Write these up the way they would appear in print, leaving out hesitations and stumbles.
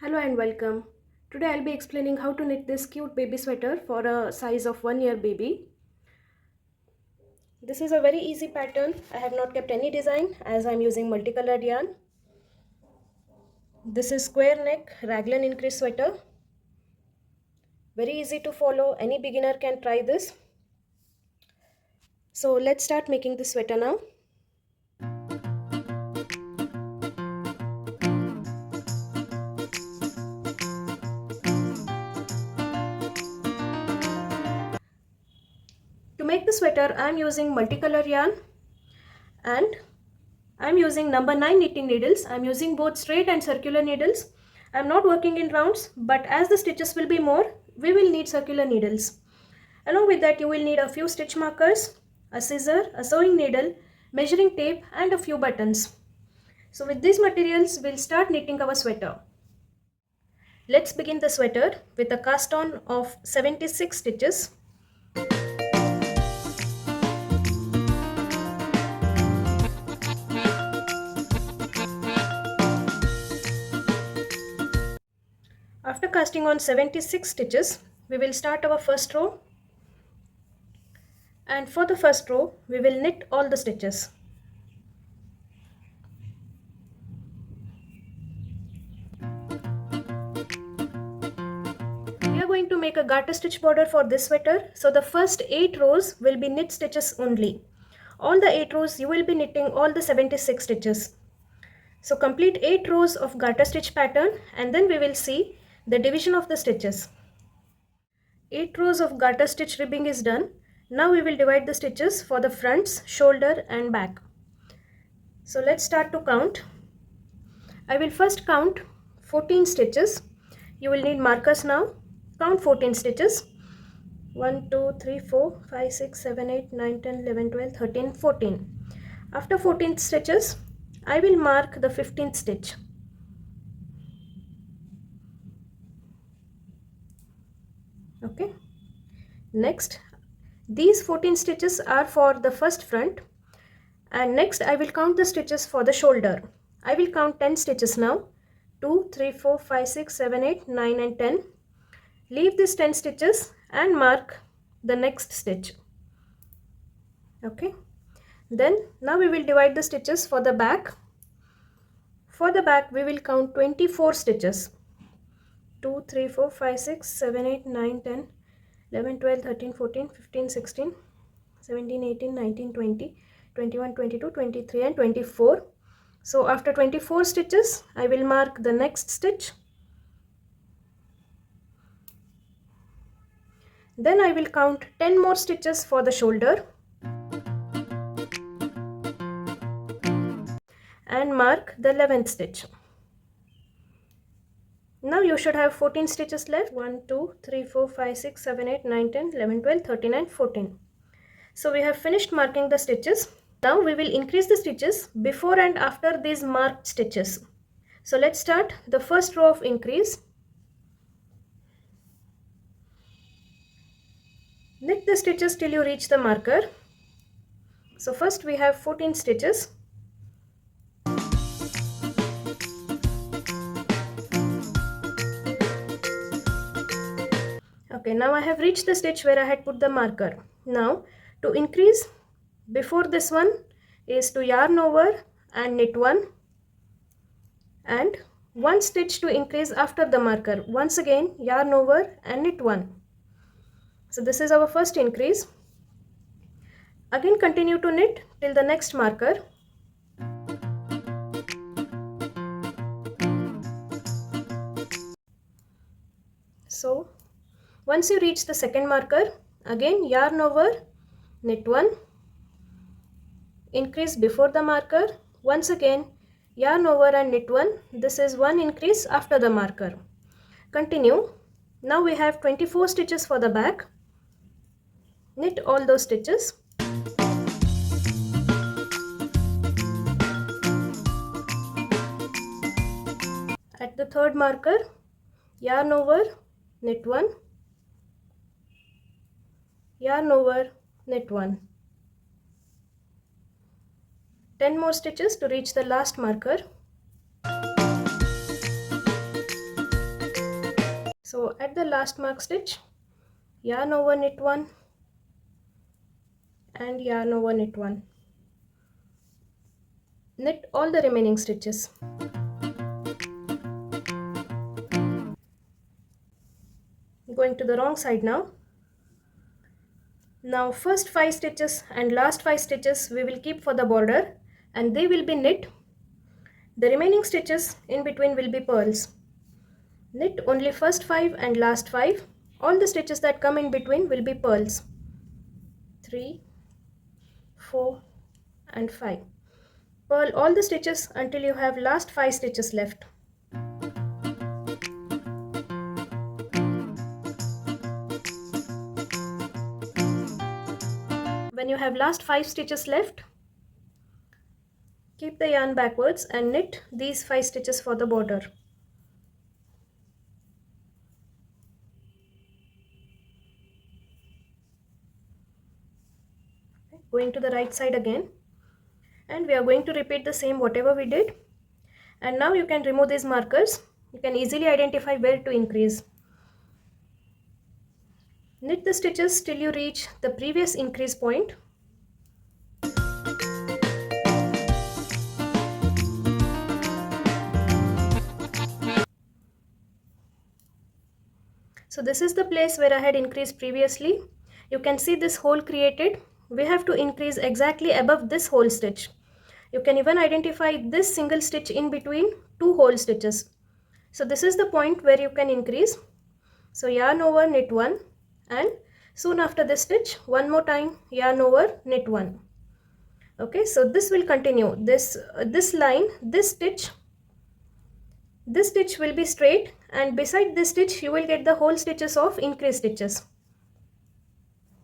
Hello and welcome. Today I'll be explaining how to knit this cute baby sweater for a size of 1 year baby. This is a very easy pattern. I have not kept any design as I'm using multicolored yarn. This is square neck raglan increase sweater. Very easy to follow. Any beginner can try this. So let's start making the sweater now. To make the sweater, I'm using multicolor yarn and I'm using number 9 knitting needles. I'm using both straight and circular needles. I'm not working in rounds, but as the stitches will be more, we will need circular needles. Along with that, you will need a few stitch markers, a scissor, a sewing needle, measuring tape and a few buttons. So with these materials, we'll start knitting our sweater. Let's begin the sweater with a cast on of 76 stitches. After casting on 76 stitches, we will start our first row. And for the first row, we will knit all the stitches. We are going to make a garter stitch border for this sweater. So the first 8 rows will be knit stitches only. All the 8 rows you will be knitting all the 76 stitches. So complete 8 rows of garter stitch pattern and then we will see the division of the stitches. 8 rows of garter stitch ribbing is done. Now we will divide the stitches for the fronts, shoulder and back. So let's start to count. I will first count 14 stitches. You will need markers now. Count 14 stitches. 1, 2, 3, 4, 5, 6, 7, 8, 9, 10, 11, 12, 13, 14. After 14 stitches, I will mark the 15th stitch. Okay. Next, these 14 stitches are for the first front. And next I will count the stitches for the shoulder. I will count 10 stitches now. 2, 3, 4, 5, 6, 7, 8, 9 and 10. Leave these 10 stitches and mark the next stitch. Okay. Then now we will divide the stitches for the back. For the back we will count 24 stitches. 2, 3, 4, 5, 6, 7, 8, 9, 10, 11, 12, 13, 14, 15, 16, 17, 18, 19, 20, 21, 22, 23 and 24. So after 24 stitches, I will mark the next stitch. Then I will count 10 more stitches for the shoulder and mark the 11th stitch. Now you should have 14 stitches left. 1, 2, 3, 4, 5, 6, 7, 8, 9, 10, 11, 12, 13 and 14. So we have finished marking the stitches. Now we will increase the stitches before and after these marked stitches. So let's start the first row of increase. Knit the stitches till you reach the marker. So first we have 14 stitches. Okay, now I have reached the stitch where I had put the marker. Now to increase before this one is to yarn over and knit one, and one stitch to increase after the marker. Once again yarn over and knit one. So this is our first increase. Again continue to knit till the next marker. So once you reach the second marker, again yarn over, knit one, increase before the marker, once again yarn over and knit one. This is one increase after the marker. Continue. Now we have 24 stitches for the back. Knit all those stitches. At the third marker, yarn over, knit one, yarn over, knit one. 10 more stitches to reach the last marker. So at the last mark stitch, yarn over, knit 1 and yarn over, knit 1. Knit all the remaining stitches. Going to the wrong side now. Now first 5 stitches and last 5 stitches we will keep for the border and they will be knit. The remaining stitches in between will be purls. Knit only first 5 and last 5. All the stitches that come in between will be purls. 3, 4 and 5. Purl all the stitches until you have last 5 stitches left. When you have last 5 stitches left, keep the yarn backwards and knit these 5 stitches for the border. Going to the right side again, and we are going to repeat the same whatever we did. And now you can remove these markers. You can easily identify where to increase. Knit the stitches till you reach the previous increase point. So this is the place where I had increased previously. You can see this hole created. We have to increase exactly above this hole stitch. You can even identify this single stitch in between 2 hole stitches. So this is the point where you can increase. So yarn over, knit 1 and soon after this stitch one more time yarn over, knit 1. Okay, so this will continue. This line, this stitch will be straight, and beside this stitch you will get the whole stitches of increase stitches.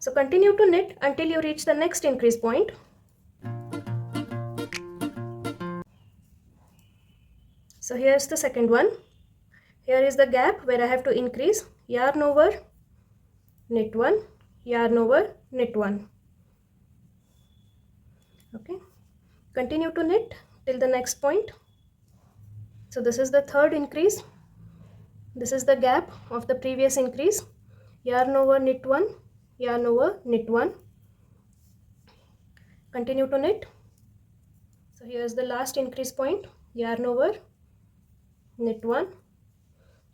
So continue to knit until you reach the next increase point. So here's the second one. Here is the gap where I have to increase. Yarn over, knit 1, yarn over, knit 1. Okay, continue to knit till the next point. So this is the third increase. This is the gap of the previous increase. Yarn over, knit 1, yarn over, knit 1. Continue to knit. So here's the last increase point. Yarn over, knit 1,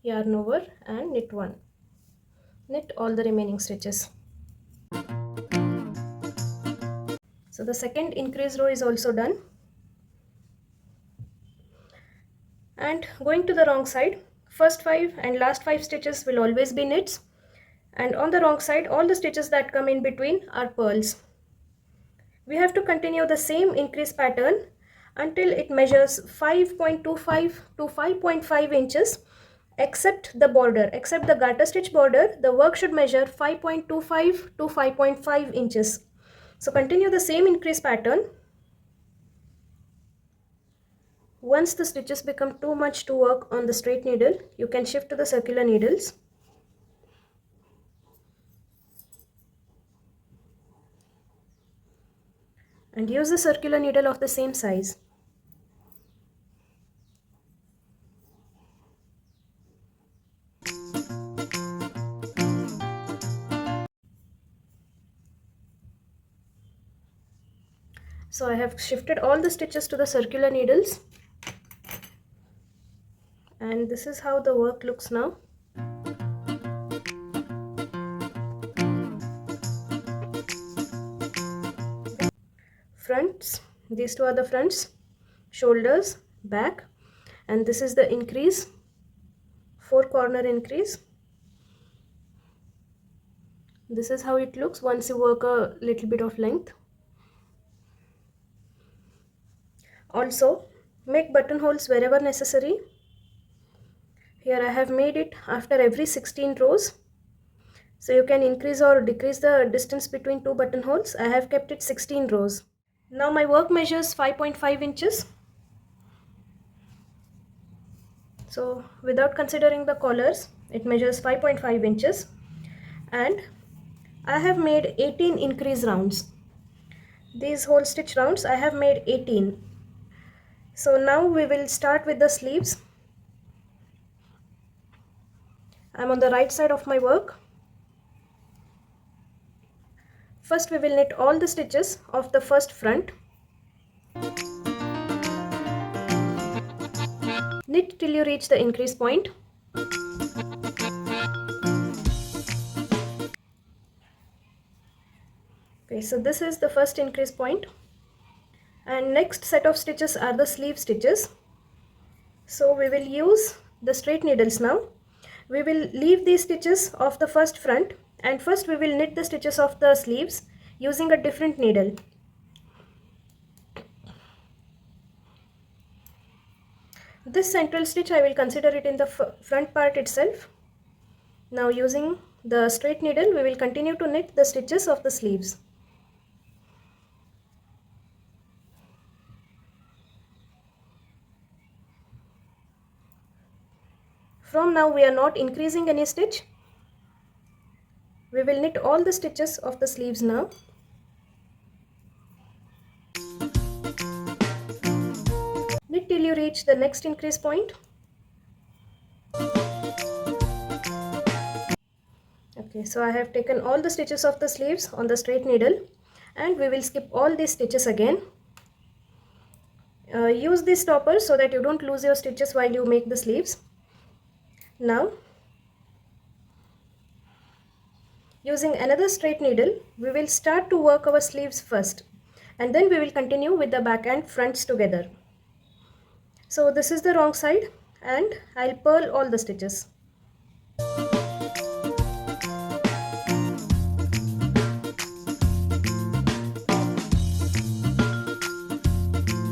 yarn over and knit 1. Knit all the remaining stitches. So the second increase row is also done. And going to the wrong side, first 5 and last 5 stitches will always be knits, and on the wrong side all the stitches that come in between are purls. We have to continue the same increase pattern until it measures 5.25 to 5.5 inches, except the border. Except the garter stitch border, the work should measure 5.25 to 5.5 inches. So continue the same increase pattern. Once the stitches become too much to work on the straight needle, you can shift to the circular needles. And use the circular needle of the same size. So I have shifted all the stitches to the circular needles, and this is how the work looks now. Fronts, these two are the fronts, shoulders, back, and this is the increase, 4 corner increase. This is how it looks once you work a little bit of length. Also, make buttonholes wherever necessary. Here I have made it after every 16 rows. So you can increase or decrease the distance between 2 buttonholes. I have kept it 16 rows. Now my work measures 5.5 inches. So without considering the collars, it measures 5.5 inches. And I have made 18 increase rounds. These whole stitch rounds I have made 18. So now we will start with the sleeves. I'm on the right side of my work. First we will knit all the stitches of the first front. Knit till you reach the increase point. Okay, so this is the first increase point. And next set of stitches are the sleeve stitches. So we will use the straight needles now. We will leave these stitches of the first front, and first we will knit the stitches of the sleeves using a different needle. This central stitch I will consider it in the front part itself. Now using the straight needle we will continue to knit the stitches of the sleeves. From now we are not increasing any stitch. We will knit all the stitches of the sleeves now. Knit till you reach the next increase point. Okay, so I have taken all the stitches of the sleeves on the straight needle, and we will skip all these stitches again. Use this stopper so that you don't lose your stitches while you make the sleeves. Now, using another straight needle, we will start to work our sleeves first, and then we will continue with the back and fronts together. So this is the wrong side, and I'll purl all the stitches.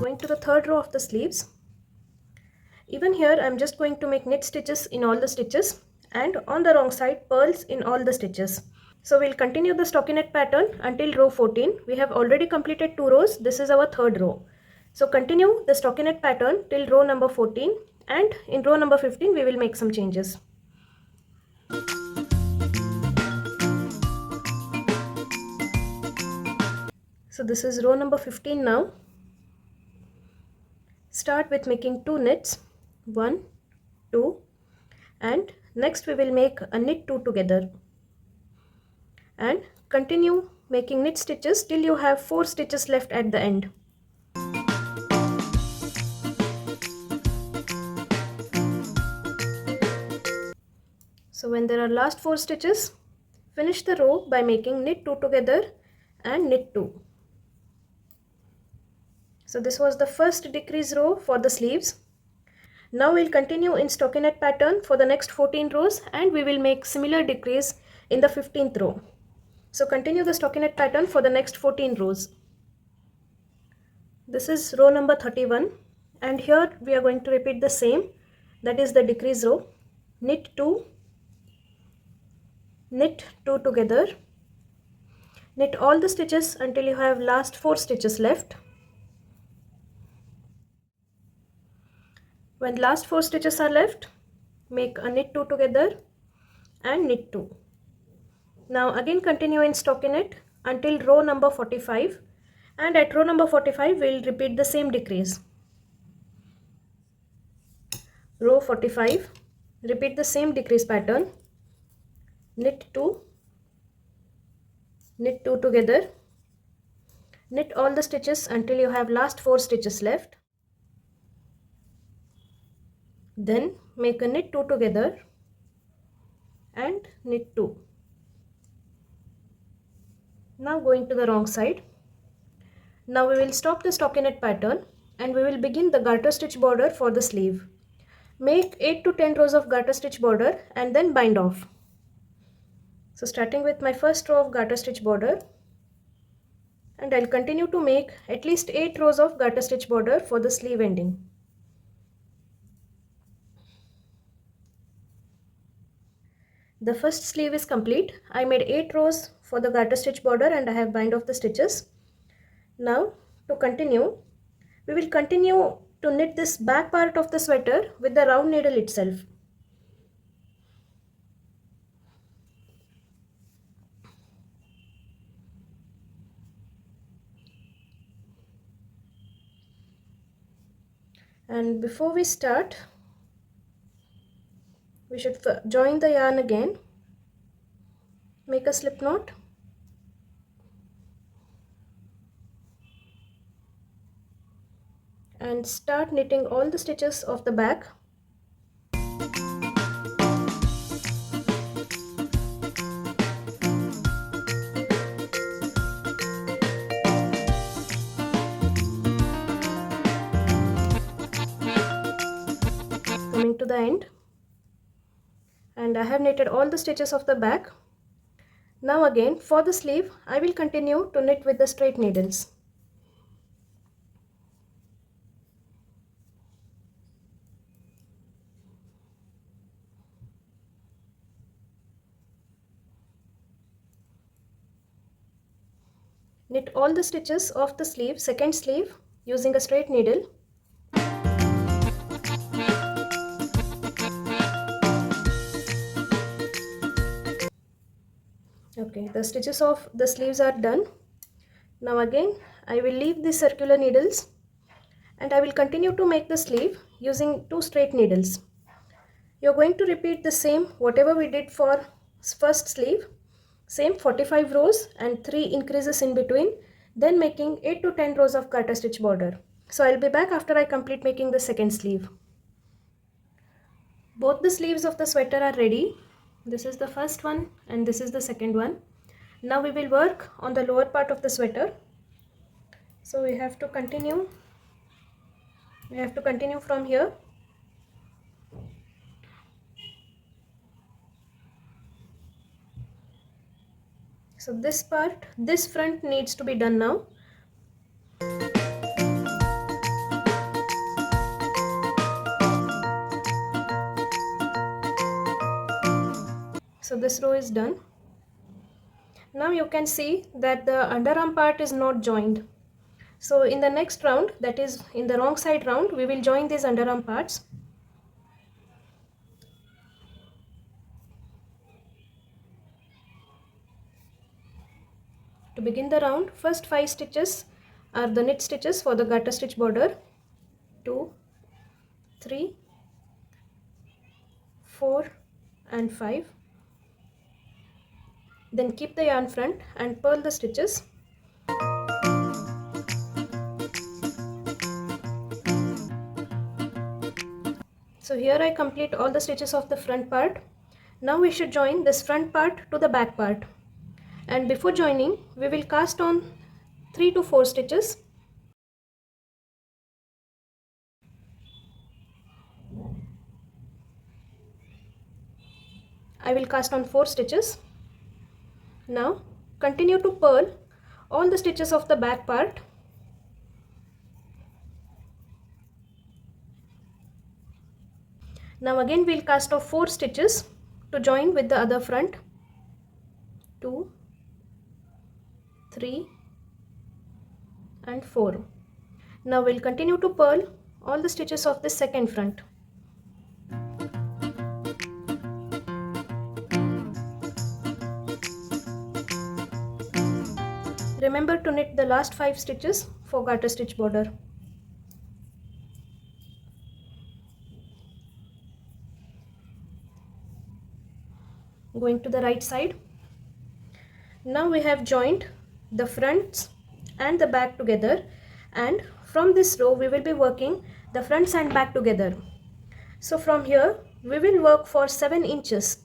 Going to the third row of the sleeves. Even here I'm just going to make knit stitches in all the stitches, and on the wrong side purls in all the stitches. So we'll continue the stockinette pattern until row 14. We have already completed 2 rows. This is our third row. So continue the stockinette pattern till row number 14, and in row number 15 we will make some changes. So this is row number 15 now. Start with making 2 knits, 1, 2, and next we will make a knit 2 together, and continue making knit stitches till you have 4 stitches left at the end. So when there are last 4 stitches, finish the row by making knit 2 together and knit 2. So this was the first decrease row for the sleeves. Now we'll continue in stockinette pattern for the next 14 rows, and we will make similar decrease in the 15th row. So continue the stockinette pattern for the next 14 rows. This is row number 31, and here we are going to repeat the same, that is the decrease row. Knit 2, knit 2 together, knit all the stitches until you have last 4 stitches left. When last 4 stitches are left, make a knit 2 together and knit 2. Now again continue in stockinette until row number 45, and at row number 45 we will repeat the same decrease. Row 45, repeat the same decrease pattern. Knit 2, knit 2 together, knit all the stitches until you have last 4 stitches left. Then make a knit 2 together and knit 2. Now going to the wrong side. Now we will stop the stockinette pattern, and we will begin the garter stitch border for the sleeve. Make 8 to 10 rows of garter stitch border and then bind off. So starting with my first row of garter stitch border, and I'll continue to make at least 8 rows of garter stitch border for the sleeve ending. The first sleeve is complete. I made 8 rows for the garter stitch border, and I have bind off the stitches. Now to continue, we will continue to knit this back part of the sweater with the round needle itself. And before we start, we should join the yarn again, make a slip knot, and start knitting all the stitches of the back. Coming to the end, and I have knitted all the stitches of the back. Now again, for the sleeve, I will continue to knit with the straight needles. Knit all the stitches of the sleeve, second sleeve, using a straight needle. Okay, the stitches of the sleeves are done. Now again, I will leave the circular needles and I will continue to make the sleeve using 2 straight needles. You're going to repeat the same whatever we did for first sleeve, same 45 rows and 3 increases in between, then making 8 to 10 rows of garter stitch border. So I'll be back after I complete making the second sleeve. Both the sleeves of the sweater are ready. This is the first one and this is the second one. Now we will work on the lower part of the sweater. So we have to continue from here. So this part, this front needs to be done now. So this row is done. Now you can see that the underarm part is not joined. So in the next round, that is in the wrong side round, we will join these underarm parts. To begin the round, first 5 stitches are the knit stitches for the garter stitch border. 2, 3, 4 and 5. Then keep the yarn front and purl the stitches. So here I complete all the stitches of the front part. Now we should join this front part to the back part. And before joining, we will cast on 3 to 4 stitches. I will cast on 4 stitches. Now continue to purl all the stitches of the back part. Now again we'll cast off 4 stitches to join with the other front. 2, 3 and 4. Now we'll continue to purl all the stitches of the second front. Remember to knit the last 5 stitches for garter stitch border. Going to the right side. Now we have joined the fronts and the back together, and from this row we will be working the fronts and back together. So from here we will work for 7 inches,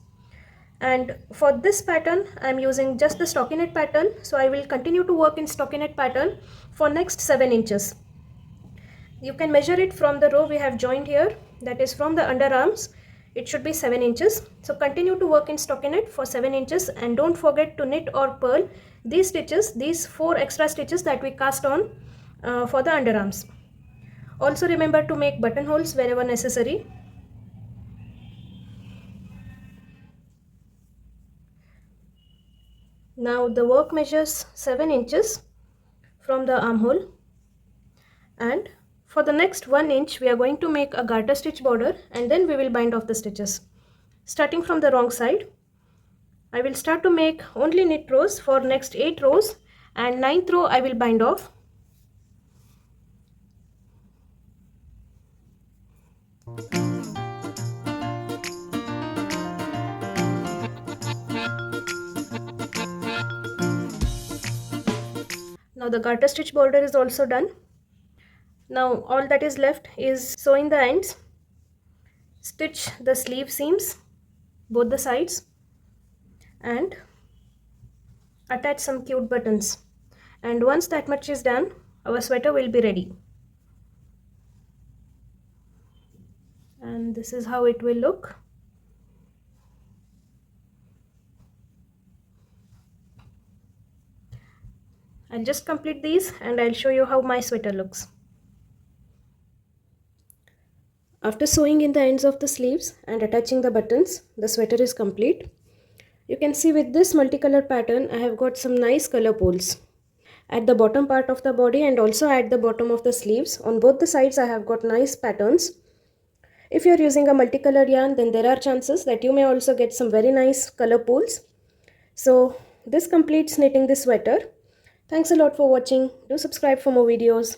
and for this pattern I am using just the stockinette pattern, so I will continue to work in stockinette pattern for next 7 inches. You can measure it from the row we have joined here, that is from the underarms. It should be 7 inches. So continue to work in stockinette for 7 inches and don't forget to knit or purl these stitches, these 4 extra stitches that we cast on for the underarms. Also remember to make buttonholes wherever necessary. Now the work measures 7 inches from the armhole, and for the next 1 inch we are going to make a garter stitch border and then we will bind off the stitches. Starting from the wrong side, I will start to make only knit rows for next 8 rows, and 9th row I will bind off. Now the garter stitch border is also done. Now all that is left is sew in the ends, stitch the sleeve seams, both the sides, and attach some cute buttons. And once that much is done, our sweater will be ready. And this is how it will look. I'll just complete these and I'll show you how my sweater looks. After sewing in the ends of the sleeves and attaching the buttons, the sweater is complete. You can see with this multicolor pattern, I have got some nice color poles at the bottom part of the body and also at the bottom of the sleeves. On both the sides, I have got nice patterns. If you are using a multicolored yarn, then there are chances that you may also get some very nice color poles. So this completes knitting this sweater. Thanks a lot for watching. Do subscribe for more videos.